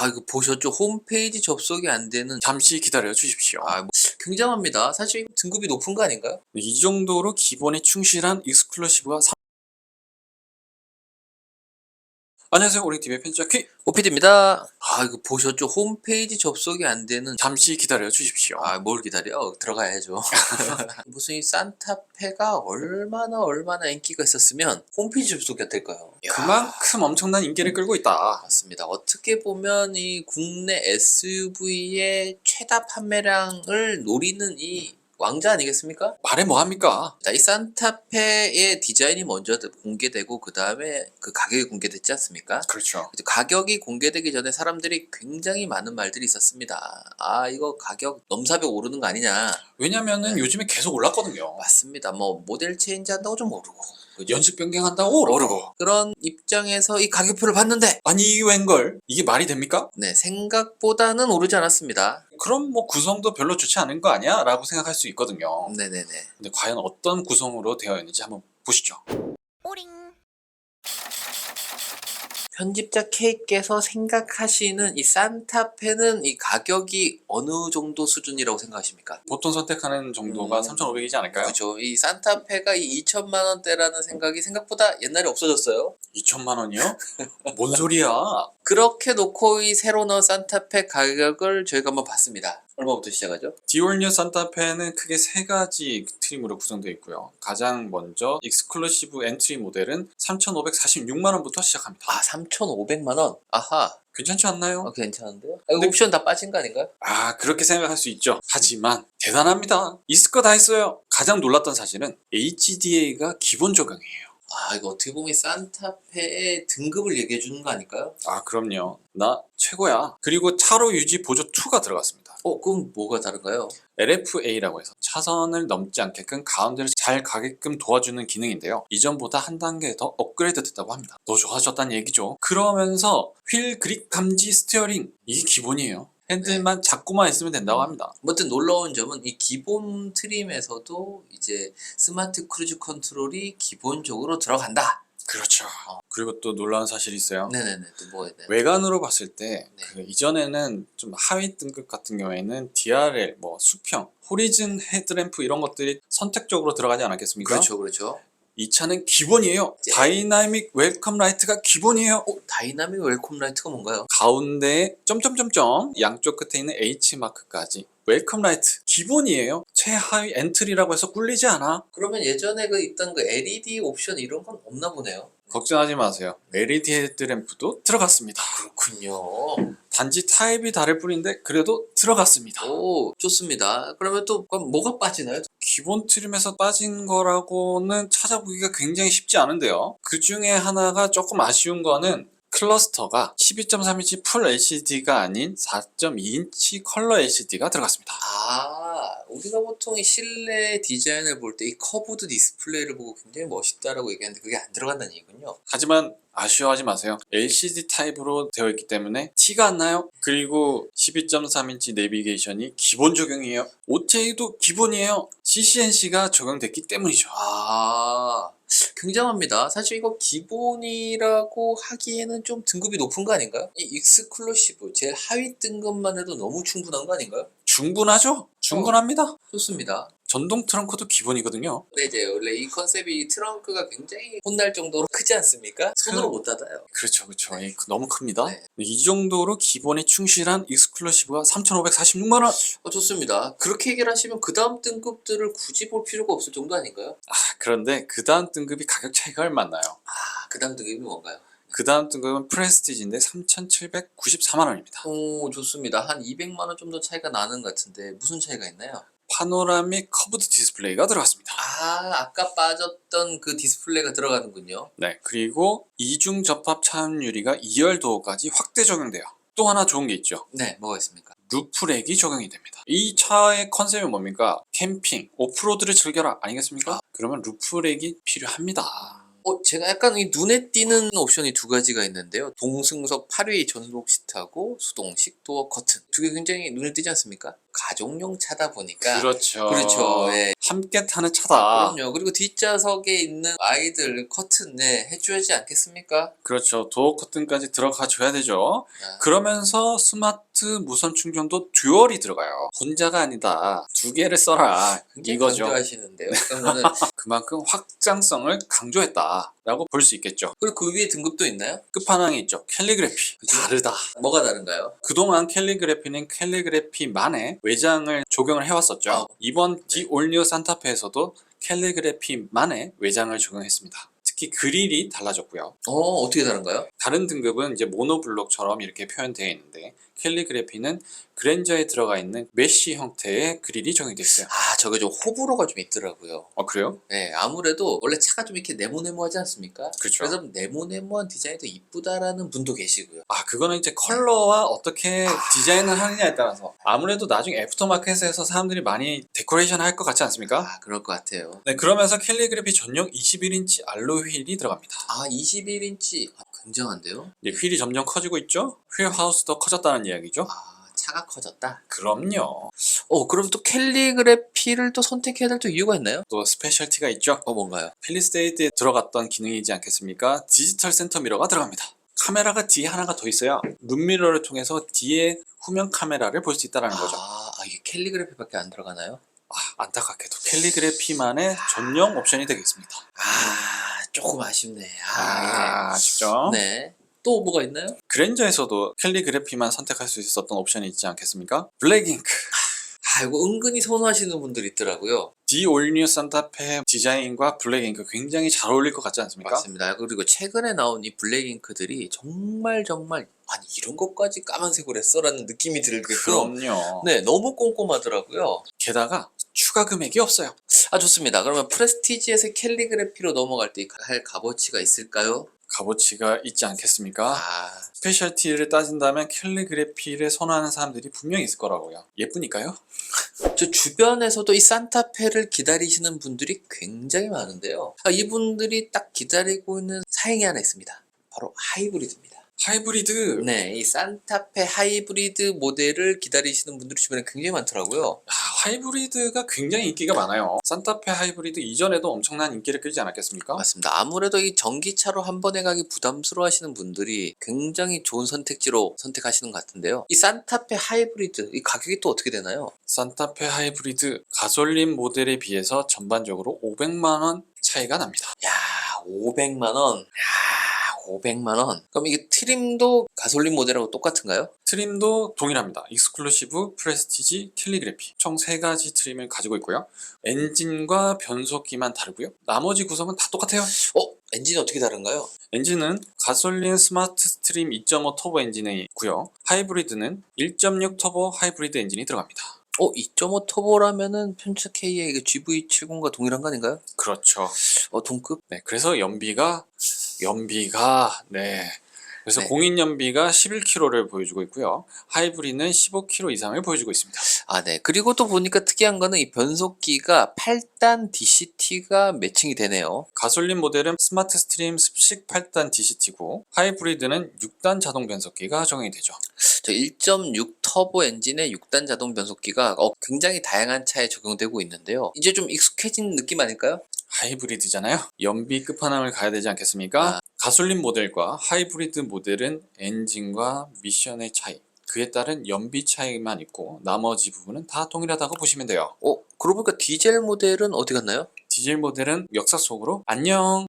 아 이거 보셨죠? 홈페이지 접속이 안 되는 잠시 기다려 주십시오. 굉장합니다. 사실 등급이 높은 거 아닌가요? 이 정도로 기본에 충실한 익스클루시브가 안녕하세요. 오링TV의 편집자 퀴! 오피디입니다. 아 이거 보셨죠? 홈페이지 접속이 안 되는 잠시 기다려 주십시오. 뭘 기다려? 들어가야죠. 무슨 이 산타페가 얼마나 인기가 있었으면 홈페이지 접속이 안 될까요? 이야, 그만큼 엄청난 인기를 끌고 있다. 맞습니다. 어떻게 보면 이 국내 SUV의 최다 판매량을 노리는 이 왕자 아니겠습니까? 말해 뭐합니까? 자, 이 산타페의 디자인이 먼저 공개되고 그 다음에 그 가격이 공개됐지 않습니까? 그렇죠. 이제 가격이 공개되기 전에 사람들이 굉장히 많은 말들이 있었습니다. 아 이거 가격 넘사벽 오르는 거 아니냐. 왜냐면은 요즘에 계속 올랐거든요. 맞습니다. 뭐 모델 체인지 한다고 좀 오르고 그죠? 연식 변경한다고 오르고. 그런 입장에서 이 가격표를 봤는데 아니 이게 웬걸? 이게 말이 됩니까? 네 생각보다는 오르지 않았습니다. 그럼 뭐 구성도 별로 좋지 않은 거 아니야? 라고 생각할 수 있거든요. 네네네. 근데 과연 어떤 구성으로 되어 있는지 한번 보시죠. 편집자 K께서 생각하시는 이 산타페는 이 가격이 어느 정도 수준이라고 생각하십니까? 보통 선택하는 정도가 3,500이지 않을까요? 그렇죠. 이 산타페가 이 2천만 원대라는 생각이 생각보다 옛날에 없어졌어요. 2천만 원이요? 뭔 소리야? 그렇게 놓고 이 새로 나온 산타페 가격을 저희가 한번 봤습니다. 얼마부터 시작하죠? 디올뉴 산타페는 크게 세 가지 트림으로 구성되어 있고요. 가장 먼저 익스클루시브 엔트리 모델은 3,546만 원부터 시작합니다. 아 3,500만 원? 아하. 괜찮지 않나요? 괜찮은데요? 이거 옵션 다 빠진 거 아닌가요? 그렇게 생각할 수 있죠. 하지만 대단합니다. 있을 거 다 있어요. 가장 놀랐던 사실은 HDA가 기본 적용이에요. 이거 어떻게 보면 산타페의 등급을 얘기해 주는 거 아닐까요? 그럼요. 나 최고야. 그리고 차로 유지 보조 2가 들어갔습니다. 그럼 뭐가 다른가요? LFA라고 해서 차선을 넘지 않게끔 가운데를 잘 가게끔 도와주는 기능인데요. 이전보다 한 단계 더 업그레이드 됐다고 합니다. 더 좋아졌다는 얘기죠. 그러면서 휠 그립 감지 스티어링, 이게 기본이에요. 핸들만 잡고만 있으면 된다고 합니다. 아무튼 놀라운 점은 이 기본 트림에서도 이제 스마트 크루즈 컨트롤이 기본적으로 들어간다. 그렇죠. 그리고 또 놀라운 사실이 있어요. 네네네. 또 뭐가 있나요? 외관으로 봤을 때 네. 이전에는 좀 하위 등급 같은 경우에는 DRL, 수평, 호리즌 헤드램프 이런 것들이 선택적으로 들어가지 않았겠습니까? 그렇죠. 이 차는 기본이에요. 네. 다이나믹 웰컴 라이트가 기본이에요. 다이나믹 웰컴 라이트가 뭔가요? 가운데에 점점점점 양쪽 끝에 있는 H마크까지 웰컴 라이트 기본이에요. 최하위 엔트리라고 해서 꿀리지 않아. 그러면 예전에 있던 그 LED 옵션 이런 건 없나 보네요. 걱정하지 마세요. LED 헤드램프도 들어갔습니다. 그렇군요. 단지 타입이 다를 뿐인데 그래도 들어갔습니다. 오 좋습니다. 그러면 또 그럼 뭐가 빠지나요? 기본 트림에서 빠진 거라고는 찾아보기가 굉장히 쉽지 않은데요. 그 중에 하나가 조금 아쉬운 거는 클러스터가 12.3인치 풀 LCD가 아닌 4.2인치 컬러 LCD가 들어갔습니다. 우리가 보통 이 실내 디자인을 볼 때 이 커브드 디스플레이를 보고 굉장히 멋있다라고 얘기하는데 그게 안 들어간다는 얘기군요. 하지만 아쉬워하지 마세요. LCD 타입으로 되어 있기 때문에 티가 안 나요. 그리고 12.3인치 내비게이션이 기본 적용이에요. OTA도 기본이에요. CCNC가 적용됐기 때문이죠. 굉장합니다. 사실 이거 기본이라고 하기에는 좀 등급이 높은 거 아닌가요? 이 익스클루시브 제일 하위 등급만 해도 너무 충분한 거 아닌가요? 충분하죠? 충분합니다. 좋습니다. 전동 트렁크도 기본이거든요. 근데 이제 원래 이 컨셉이 트렁크가 굉장히 혼날 정도로 크지 않습니까? 손으로 못 닫아요. 그렇죠. 너무 큽니다. 네. 이 정도로 기본에 충실한 익스클루시브가 3,546만 원. 좋습니다. 그렇게 얘기를 하시면 그 다음 등급들을 굳이 볼 필요가 없을 정도 아닌가요? 그런데 그 다음 등급이 가격 차이가 얼마나요? 그 다음 등급이 뭔가요? 그 다음 등급은 프레스티지인데 3,794만 원입니다. 좋습니다. 한 200만 원 좀 더 차이가 나는 것 같은데 무슨 차이가 있나요? 파노라믹 커브드 디스플레이가 들어갔습니다. 아까 빠졌던 그 디스플레이가 들어가는군요. 네, 그리고 이중 접합 차음 유리가 2열 도어까지 확대 적용돼요. 또 하나 좋은 게 있죠. 네, 뭐가 있습니까? 루프렉이 적용이 됩니다. 이 차의 컨셉이 뭡니까? 캠핑, 오프로드를 즐겨라 아니겠습니까? 그러면 루프렉이 필요합니다. 제가 약간 이 눈에 띄는 옵션이 두 가지가 있는데요. 동승석 8위 전동 시트하고 수동식 도어 커튼. 두 개 굉장히 눈에 띄지 않습니까? 가족용 차다 보니까 그렇죠. 그렇죠. 예. 함께 타는 차다. 그럼요. 그리고 뒷좌석에 있는 아이들 커튼 해줘야지 않겠습니까? 그렇죠. 도어 커튼까지 들어가 줘야 되죠. 아, 그러면서 스마트 무선 충전도 듀얼이 들어가요. 혼자가 아니다. 두 개를 써라. 굉장히 이거죠. 강조하시는데요. 그러면은 그만큼 확장성을 강조했다라고 볼 수 있겠죠. 그리고 그 위에 등급도 있나요? 끝판왕에 있죠. 캘리그래피. 그죠? 다르다. 뭐가 다른가요? 그동안 캘리그래피는 캘리그래피만의 외장을 적용을 해왔었죠. 아, 이번 디 올뉴 산타페에서도 캘리그래피만의 외장을 적용했습니다. 특히 그릴이 달라졌고요. 어떻게 다른가요? 다른 등급은 이제 모노블록처럼 이렇게 표현되어 있는데 캘리그래피는 그랜저에 들어가 있는 메쉬 형태의 그릴이 적용되어 있어요. 저게 좀 호불호가 좀 있더라고요. 그래요? 네, 아무래도 원래 차가 좀 이렇게 네모네모하지 않습니까? 그렇죠. 그래서 네모네모한 디자인이 더 이쁘다라는 분도 계시고요. 그거는 이제 컬러와 어떻게 디자인을 하느냐에 따라서 아무래도 나중에 애프터마켓에서 사람들이 많이 데코레이션 할 것 같지 않습니까? 그럴 것 같아요. 네, 그러면서 캘리그래피 전용 21인치 알로이 휠이 들어갑니다. 21인치 굉장한데요? 이제 휠이 점점 커지고 있죠? 휠 하우스도 커졌다는 이야기죠? 차가 커졌다. 그럼요. 그럼 또 캘리그래피를 또 선택해야 될 또 이유가 있나요? 또 스페셜티가 있죠? 뭔가요? 필리스테이트에 들어갔던 기능이지 않겠습니까? 디지털 센터 미러가 들어갑니다. 카메라가 뒤에 하나가 더 있어요. 룸미러를 통해서 뒤에 후면 카메라를 볼 수 있다는 거죠. 이게 캘리그래피밖에 안 들어가나요? 안타깝게도 캘리그래피만의 전용 옵션이 되겠습니다. 조금 아쉽네. 아쉽죠? 네. 또 뭐가 있나요? 그랜저에서도 캘리그래피만 선택할 수 있었던 옵션이 있지 않겠습니까? 블랙잉크. 이거 은근히 선호하시는 분들이 있더라고요. 디 올뉴 산타페 디자인과 블랙잉크 굉장히 잘 어울릴 것 같지 않습니까? 맞습니다. 그리고 최근에 나온 이 블랙잉크들이 정말 아니 이런 것까지 까만색으로 했어라는 느낌이 들게끔 그럼요. 네, 너무 꼼꼼하더라고요. 게다가 추가 금액이 없어요. 좋습니다. 그러면 프레스티지에서 캘리그래피로 넘어갈 때 할 값어치가 있을까요? 값어치가 있지 않겠습니까? 스페셜티를 따진다면 캘리그래피를 선호하는 사람들이 분명히 있을 거라고요. 예쁘니까요. 저 주변에서도 이 산타페를 기다리시는 분들이 굉장히 많은데요. 이분들이 딱 기다리고 있는 사양이 하나 있습니다. 바로 하이브리드입니다. 하이브리드. 네, 이 산타페 하이브리드 모델을 기다리시는 분들이 주변에 굉장히 많더라고요. 하이브리드가 굉장히 인기가 많아요. 산타페 하이브리드 이전에도 엄청난 인기를 끌지 않았겠습니까? 맞습니다. 아무래도 이 전기차로 한 번에 가기 부담스러워 하시는 분들이 굉장히 좋은 선택지로 선택하시는 것 같은데요. 이 산타페 하이브리드, 이 가격이 또 어떻게 되나요? 산타페 하이브리드 가솔린 모델에 비해서 전반적으로 500만원 차이가 납니다. 500만원. 500만원. 그럼 이게 트림도 가솔린 모델하고 똑같은가요? 트림도 동일합니다. 익스클루시브, 프레스티지, 캘리그래피 총 3가지 트림을 가지고 있고요. 엔진과 변속기만 다르고요. 나머지 구성은 다 똑같아요. 엔진이 어떻게 다른가요? 엔진은 가솔린 스마트 스트림 2.5 터보 엔진이 있고요. 하이브리드는 1.6 터보 하이브리드 엔진이 들어갑니다. 2.5 터보라면은 펜츠 K의 GV70과 동일한 거 아닌가요? 그렇죠. 동급? 네, 그래서 연비가 그래서 네. 공인 연비가 11km를 보여주고 있고요. 하이브리드는 15km 이상을 보여주고 있습니다. 네. 그리고 또 보니까 특이한 거는 이 변속기가 8단 DCT가 매칭이 되네요. 가솔린 모델은 스마트 스트림 습식 8단 DCT고 하이브리드는 6단 자동 변속기가 적용이 되죠. 저 1.6 터보 엔진의 6단 자동 변속기가 굉장히 다양한 차에 적용되고 있는데요. 이제 좀 익숙해진 느낌 아닐까요? 하이브리드잖아요. 연비 끝판왕을 가야 되지 않겠습니까? 가솔린 모델과 하이브리드 모델은 엔진과 미션의 차이, 그에 따른 연비 차이만 있고 나머지 부분은 다 동일하다고 보시면 돼요. 그러고 보니까 디젤 모델은 어디 갔나요? 디젤 모델은 역사 속으로 안녕.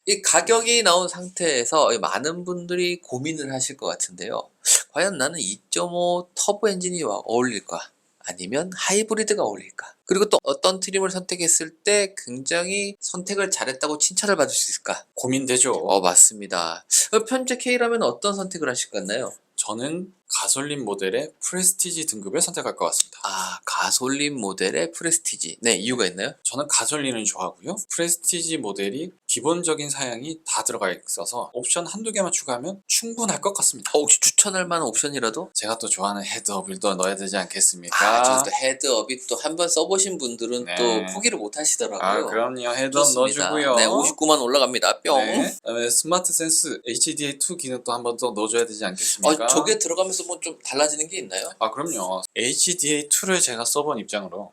이 가격이 나온 상태에서 많은 분들이 고민을 하실 것 같은데요. 과연 나는 2.5 터보 엔진이 어울릴까? 아니면 하이브리드가 어울릴까? 그리고 또 어떤 트림을 선택했을 때 굉장히 선택을 잘했다고 칭찬을 받을 수 있을까? 고민되죠. 맞습니다. 편제 K라면 어떤 선택을 하실 것 같나요? 저는 가솔린 모델의 프레스티지 등급을 선택할 것 같습니다. 아, 가솔린 모델의 프레스티지. 네, 이유가 있나요? 저는 가솔린을 좋아하고요. 프레스티지 모델이 기본적인 사양이 다 들어가 있어서 옵션 한두 개만 추가하면 충분할 것 같습니다. 혹시 추천할 만한 옵션이라도? 제가 또 좋아하는 헤드업을 또 넣어야 되지 않겠습니까? 저도 헤드업이 또 한 번 써보신 분들은 네. 또 포기를 못 하시더라고요. 아, 그럼요. 헤드업 좋습니다. 넣어주고요. 네, 59만 올라갑니다. 뿅. 네. 그다음에 스마트 센스 HDA2 기능 또 한 번 더 넣어줘야 되지 않겠습니까? 저게 들어가면서 뭐 좀 달라지는 게 있나요? 아, 그럼요. HDA2를 제가 써본 입장으로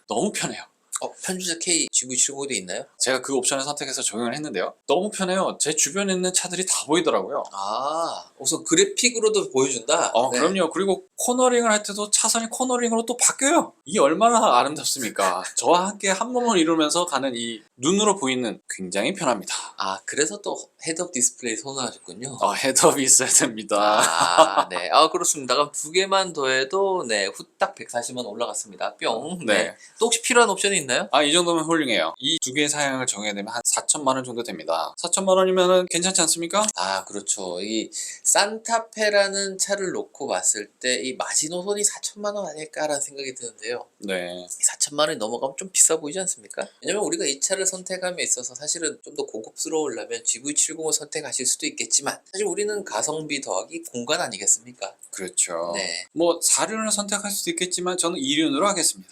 너무 편해요. 편주자 K GV70도 있나요? 제가 그 옵션을 선택해서 적용을 했는데요. 너무 편해요. 제 주변에 있는 차들이 다 보이더라고요. 우선 그래픽으로도 보여준다? 네. 그럼요. 그리고 코너링을 할 때도 차선이 코너링으로 또 바뀌어요. 이게 얼마나 아름답습니까? 저와 함께 한 몸을 이루면서 가는 이 눈으로 보이는 굉장히 편합니다. 그래서 또 헤드업 디스플레이 선호하셨군요. 헤드업이 있어야 됩니다. 네. 그렇습니다. 그럼 두 개만 더해도 네, 후딱 140만 올라갔습니다. 뿅. 네. 또 혹시 필요한 옵션이 있나요? 이 정도면 훌륭해요. 이 두 개의 사양을 정해야 되면 한 4천만 원 정도 됩니다. 4천만 원이면 괜찮지 않습니까? 그렇죠. 이 산타페라는 차를 놓고 봤을 때 이 마지노선이 4천만 원 아닐까라는 생각이 드는데요. 네. 4천만 원이 넘어가면 좀 비싸 보이지 않습니까? 왜냐면 우리가 이 차를 선택함에 있어서 사실은 좀 더 고급스러우려면 GV70을 선택하실 수도 있겠지만 사실 우리는 가성비 더하기 공간 아니겠습니까? 그렇죠. 네. 뭐 4륜을 선택할 수도 있겠지만 저는 2륜으로 하겠습니다.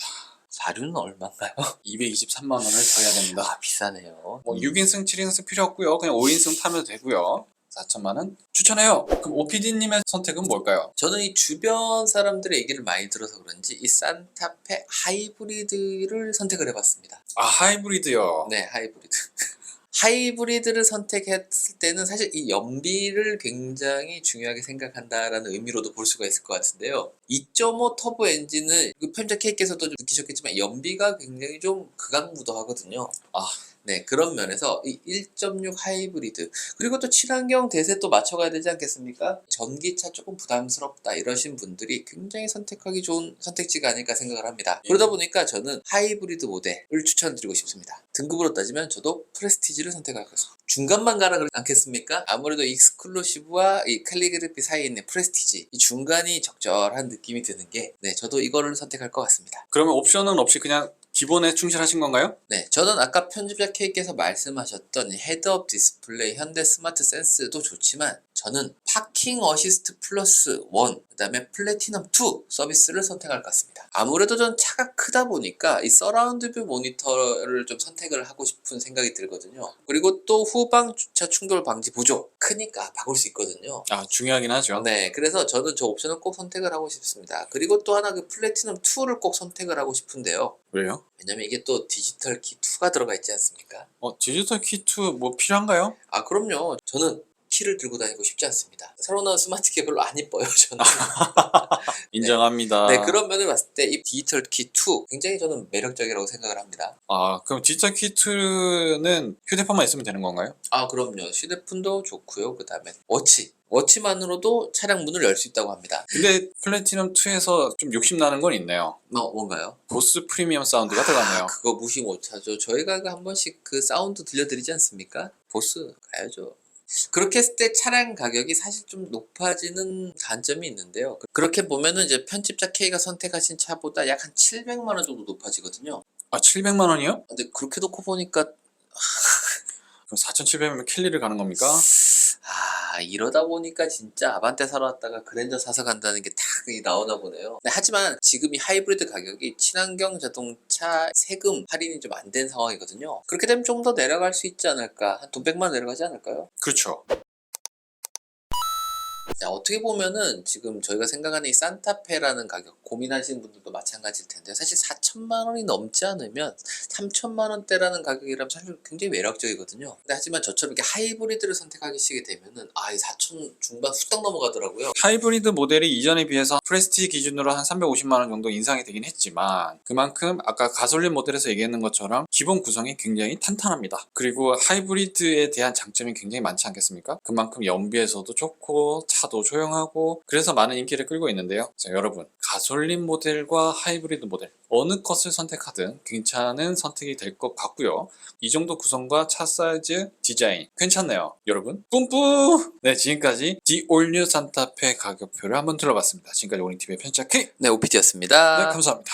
4륜은 얼마인가요? 223만 원을 더해야 됩니다. 비싸네요. 6인승, 7인승 필요 없고요. 그냥 5인승 타면 되고요. 4천만 원 추천해요. 그럼 OPD님의 선택은 뭘까요? 저는 이 주변 사람들의 얘기를 많이 들어서 그런지 이 산타페 하이브리드를 선택을 해봤습니다. 하이브리드요. 네, 하이브리드. 하이브리드를 선택했을 때는 사실 이 연비를 굉장히 중요하게 생각한다라는 의미로도 볼 수가 있을 것 같은데요. 2.5 터보 엔진은 편집자 K께서도 좀 느끼셨겠지만 연비가 굉장히 좀 극악무도하거든요. 네, 그런 면에서 이 1.6 하이브리드 그리고 또 친환경 대세 또 맞춰가야 되지 않겠습니까? 전기차 조금 부담스럽다 이러신 분들이 굉장히 선택하기 좋은 선택지가 아닐까 생각을 합니다. 그러다 보니까 저는 하이브리드 모델을 추천드리고 싶습니다. 등급으로 따지면 저도 프레스티지를 선택할 것입니다. 중간만 가라 그러지 않겠습니까? 아무래도 익스클루시브와 이 캘리그래피 사이에 있는 프레스티지 이 중간이 적절한 느낌이 드는 게 저도 이거를 선택할 것 같습니다. 그러면 옵션은 없이 그냥 기본에 충실하신 건가요? 네, 저는 아까 편집자 K께서 말씀하셨던 헤드업 디스플레이, 현대 스마트 센스도 좋지만 저는 파킹 어시스트 플러스 1, 그 다음에 플래티넘 2 서비스를 선택할 것 같습니다. 아무래도 전 차가 크다 보니까 이 서라운드 뷰 모니터를 좀 선택을 하고 싶은 생각이 들거든요. 그리고 또 후방 주차 충돌 방지 보조, 크니까 바꿀 수 있거든요. 중요하긴 하죠. 네, 그래서 저는 저 옵션을 꼭 선택을 하고 싶습니다. 그리고 또 하나 그 플래티넘 2를 꼭 선택을 하고 싶은데요. 왜요? 왜냐면 이게 또 디지털 키 2가 들어가 있지 않습니까? 디지털 키2 뭐 필요한가요? 그럼요. 저는 키를 들고 다니고 싶지 않습니다. 새로 나온 스마트키가 별로 안 이뻐요, 저는. 인정합니다. 네, 그런 면을 봤을 때 이 디지털 키 2 굉장히 저는 매력적이라고 생각을 합니다. 그럼 디지털 키2는 휴대폰만 있으면 되는 건가요? 그럼요. 휴대폰도 좋고요. 그 다음에 워치만으로도 차량 문을 열 수 있다고 합니다. 근데 플래티넘 2에서 좀 욕심나는 건 있네요. 뭔가요? 보스 프리미엄 사운드가 들어가네요. 그거 무시 못하죠. 저희가 한 번씩 그 사운드 들려드리지 않습니까? 보스 가야죠. 그렇게 했을 때 차량 가격이 사실 좀 높아지는 단점이 있는데요. 그렇게 보면은 이제 편집자 K가 선택하신 차보다 약 한 700만 원 정도 높아지거든요. 700만 원이요? 근데 그렇게 놓고 보니까 그럼 4,700면 캘리를 가는 겁니까? 이러다 보니까 진짜 아반떼 사러 왔다가 그랜저 사서 간다는 게 딱 나오나 보네요. 네, 하지만 지금 이 하이브리드 가격이 친환경 자동차 세금 할인이 좀 안 된 상황이거든요. 그렇게 되면 좀 더 내려갈 수 있지 않을까? 한 돈 100만 원 내려가지 않을까요? 그렇죠. 자, 어떻게 보면은 지금 저희가 생각하는 이 산타페라는 가격 고민하시는 분들도 마찬가지일 텐데 사실 4천만 원이 넘지 않으면 3천만 원대라는 가격이라면 사실 굉장히 매력적이거든요. 근데 하지만 저처럼 이렇게 하이브리드를 선택하시게 되면은 이 4천 중반 후딱 넘어가더라고요. 하이브리드 모델이 이전에 비해서 프레스티지 기준으로 한 350만 원 정도 인상이 되긴 했지만 그만큼 아까 가솔린 모델에서 얘기했는 것처럼 기본 구성이 굉장히 탄탄합니다. 그리고 하이브리드에 대한 장점이 굉장히 많지 않겠습니까? 그만큼 연비에서도 좋고 차도 차도 조용하고 그래서 많은 인기를 끌고 있는데요. 자, 여러분 가솔린 모델과 하이브리드 모델 어느 것을 선택하든 괜찮은 선택이 될 것 같고요. 이 정도 구성과 차 사이즈, 디자인 괜찮네요. 여러분 뿜뿜! 네, 지금까지 The All New 산타페 가격표를 한번 들어봤습니다. 지금까지 오닝TV의 편집자 K. 네, OPT였습니다. 네, 감사합니다.